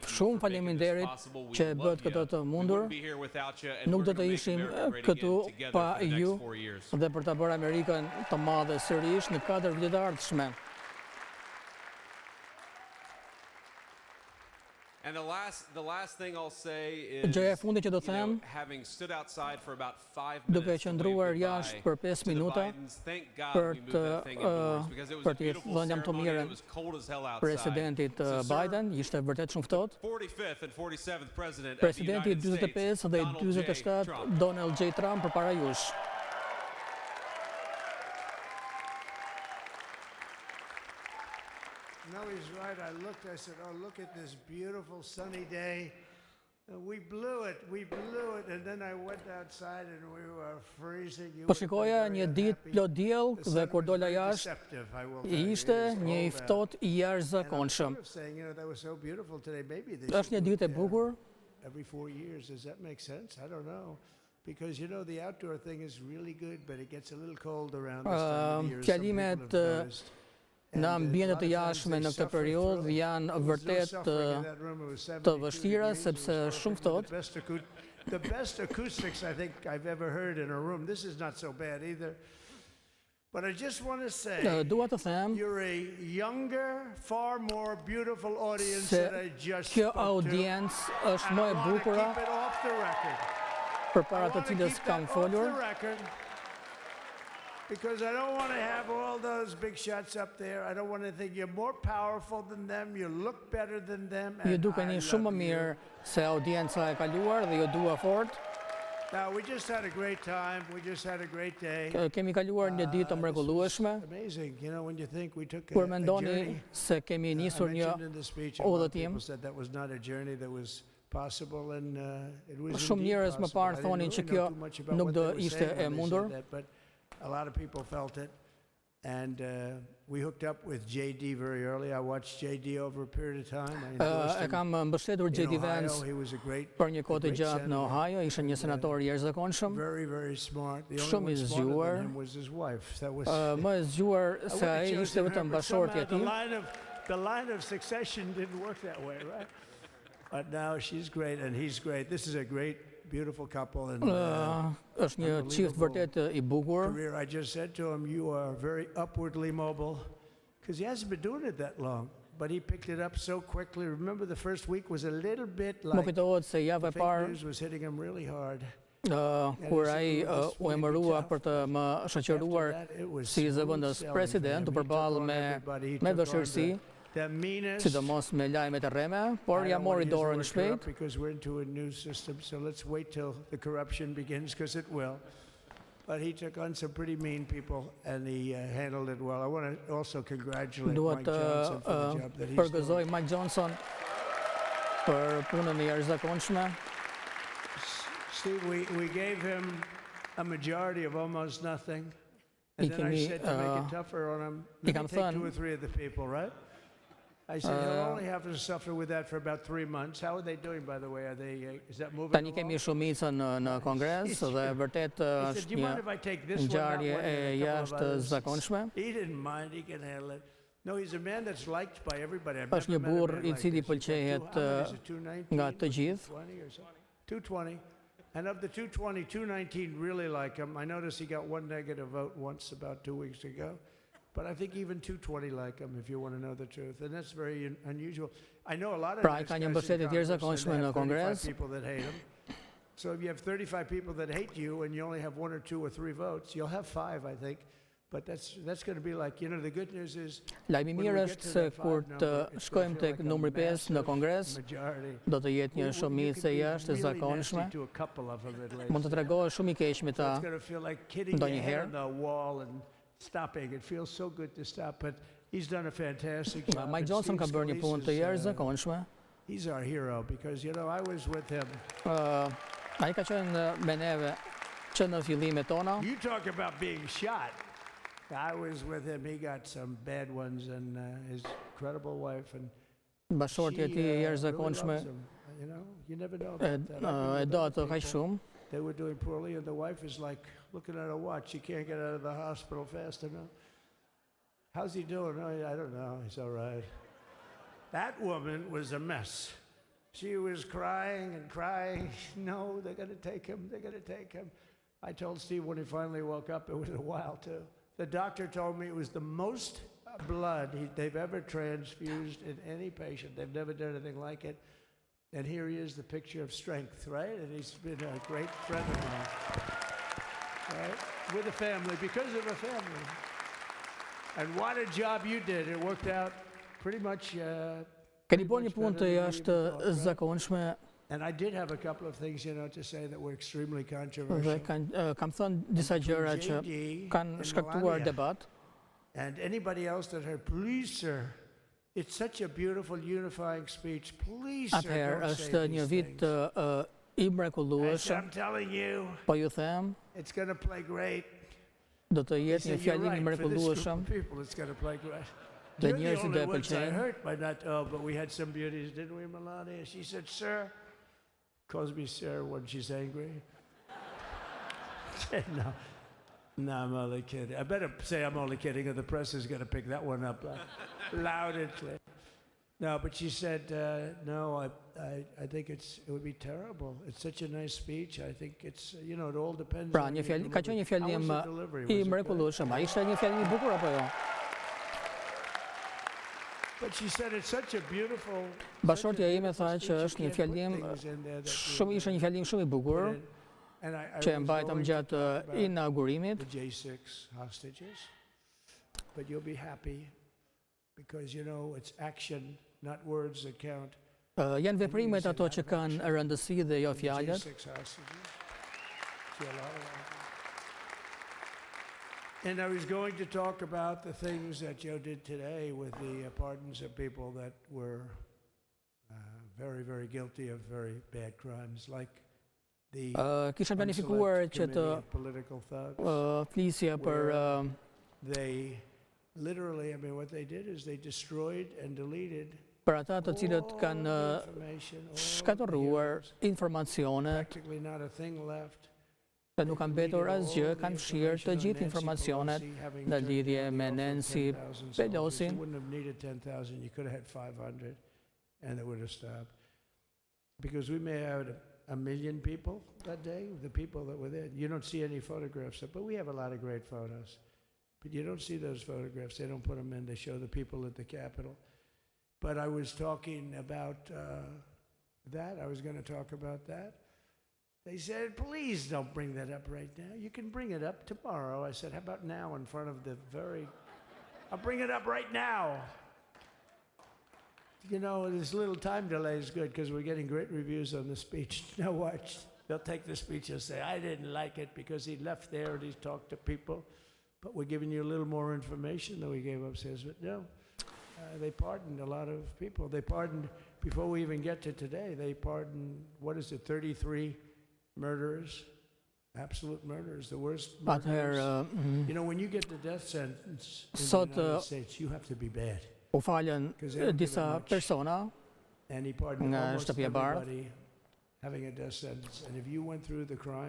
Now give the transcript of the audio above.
Shumë faleminderit që e bët këtë të mundur. Nuk do të ishim këtu pa ju dhe për ta bërë Amerikën të madhe sërish në 4 vjet të ardhshme. Gjëja e fundit që do them, duke qëndruar jashtë për 5 minuta për t'i dhënë jam të mirën presidentit Biden, ishte vërtet shumë ftohtë. Presidenti 45 dhe 47 Donald J. Trump përpara jush. No, he's right. I looked, I said, oh, look at this beautiful sunny day. We blew it, and then I went outside and we were freezing. Po shikoja një ditë plot diell dhe kur dola jashtë ishte një i ftohtë i jashtëzakonshëm. Është një ditë e bukur. Every 4 years, does that make sense? I don't know. Because you know the outdoor thing is really good, but it gets a little cold around this time of year. Fjalimet në ambientet të jashtme në këtë periudhë janë vërtet të vështira sepse shumë ftohtë. The best acoustics I think I've ever heard in a room. This is not so bad either. But I just want to say, dua të them, you're a younger, far more beautiful audience that I just spoke to. Kjo audiencë është më e bukur përpara të cilës kam folur. Because I don't want to have all those big shots up there. I don't want to think you're more powerful than them. You look better than them. Ju dukeni shumë më mirë se audienca e kaluar dhe ju dua fort. Now we just had a great time. We just had a great day. Kemi kaluar një ditë të mrekullueshme. Amazing, you know, when you think we took Kur mendoni se kemi nisur një udhëtim. That was not a journey that was possible and it was. Shumë njerëz më parë thonin që kjo nuk do ishte e mundur. A lot of people felt it, and we hooked up with JD very early. I watched JD over a period of time. E kam mbështetur JD Vance për një kohë të gjatë në Ohio. Ishte një senator i jashtëzakonshëm. Very smart. Shumë i zgjuar. Më e zgjuar se ai ishte vetëm bashortja e tij. The line of succession didn't work that way, right? But now she's great and he's great. This is a great, beautiful couple and është një çift vërtet i bukur. I just said to him, you are very upwardly mobile, because he hasn't been doing it that long, but he picked it up so quickly. Remember the first week was a little bit like fake news was hitting him really hard. Kur ai u emërua për të më shoqëruar si zëvendës president, u përball me vështirësi, sidomos me lajmet e rreme, por ja mori dorën shpejt. Because we're into a new system, so let's wait till the corruption begins, because it will. But he took on some pretty mean people and he handled it well. I want to also congratulate Mike Johnson for the job that he's doing. Përgëzoj Mike Johnson për punën e jashtëzakonshme. Steve, we gave him a majority of almost nothing. And then I said to make it tougher on him, let me take 2 or 3 of the people, right? I said he'll only have to suffer with that for about 3 months. How are they doing, by the way? Is that moving along? Tani kemi shumicën në Kongres dhe vërtet është një ngjarje e jashtëzakonshme. He didn't mind, he can handle it. No, he's a man that's liked by everybody. Është një burr i cili pëlqehet nga të gjithë. 220. And of the 220, 219 really like him. I noticed he got 1 negative vote once about 2 weeks ago. But I think even 220 like him, if you want to know the truth. And that's very unusual. I know a lot of nice guys in Congress and have 35 people that hate him. So if you have 35 people that hate you and you only have 1 or 2 or 3 votes, you'll have 5, I think. But that's going to be like, you know, the good news is lajmi mirë është se kur të shkojmë tek numri 5 në Kongres, do të jetë një shumicë e jashtëzakonshme. Mund të tregohesh shumë i keq me ta ndonjëherë. Stopping. It feels so good to stop, but he's done a fantastic job. Mike Johnson ka bërë një punë të jashtëzakonshme. He's our hero because, you know, I was with him. Ai ka qenë me neve që në fillimet tona. You talk about being shot. I was with him. He got some bad ones and his incredible wife and bashortja e tij e jashtëzakonshme. You know, you never know about that. E do atë kaq shumë. They were doing poorly, and the wife is like looking at her watch. She can't get out of the hospital fast enough. How's he doing? Oh, I don't know. He's all right. That woman was a mess. She was crying and crying. No, they're going to take him. They're going to take him. I told Steve when he finally woke up, it was a while too. The doctor told me it was the most blood they've ever transfused in any patient. They've never done anything like it. And here he is, the picture of strength, right? And he's been a great friend of mine, right? With a family, because of a family. And what a job you did. It worked out pretty much. Keni bërë një punë të jashtëzakonshme. And I did have a couple of things, to say that were extremely Dhe controversial. kam thënë disa gjëra që kanë shkaktuar debat. And anybody else that heard, please, sir, it's such a beautiful unifying speech. Please, sir, Atëherë don't është say një these vit things. I I said, mrekullueshëm, I'm telling you, po ju them, it's going to play great. do të He jetë një said, you're fjalim I right, for this group mrekullueshëm. of people, it's going to play great. Dhe You're the njerëzit do only e ones I pëlqejnë. hurt by not, but we had some beauties, didn't we, Melania? She said, sir, calls me sir when she's angry. No, I'm only kidding. I better say I'm only kidding, or the press is going to pick that one up loud and clear. No, but she said, no, I think it would be terrible. It's such a nice speech. I think it's, it all depends Pra, on një fjalim, ka qenë një How was fjalim the delivery? I Was it good? mrekullueshëm. A ishte një fjalim I bukur apo jo? But she said it's such a beautiful. Bashortja ime tha që është një fjalim ishte një fjalim shumë I bukur që e mbajtëm gjatë inaugurimit. The J6 hostages. But you'll be happy because it's action, not words that count. Janë veprimet ato që kanë rëndësi dhe jo fjalët. J6 hostages. See a lot of that. And I was going to talk about the things that Joe did today with the pardons of people that were very, very guilty of very bad crimes, like the Kisha planifikuar që të political thugs. flisja për They literally, what they did is they destroyed and deleted për ata të cilët kanë information, all shkatërruar informacione practically not a thing left. dhe nuk kanë mbetur asgjë, kanë fshirë të gjithë informacionet në lidhje me Nancy Pelosin. You wouldn't have needed 10,000, you could have had 500 and it would have stopped. Because we may have had 1 million people that day, the people that were there. You don't see any photographs, but we have a lot of great photos. But you don't see those photographs, they don't put them in, they show the people at the Capitol. But I was talking about that, I was going to talk about that. They said, please don't bring that up right now. You can bring it up tomorrow. I said, how about now in front of the I'll bring it up right now. This little time delay is good because we're getting great reviews on the speech. Now watch. They'll take the speech and say, I didn't like it because he left there and he talked to people. But we're giving you a little more information than we gave upstairs. But no, they pardoned a lot of people. They pardoned, before we even get to today, they pardoned, 33 murderers, absolute murderers, the worst murderers. When you get the death sentence in the United States, you have to be bad. U falën disa persona And he pardoned nga almost Shtëpia e Bardhë. everybody having a death sentence. And if you went through the crime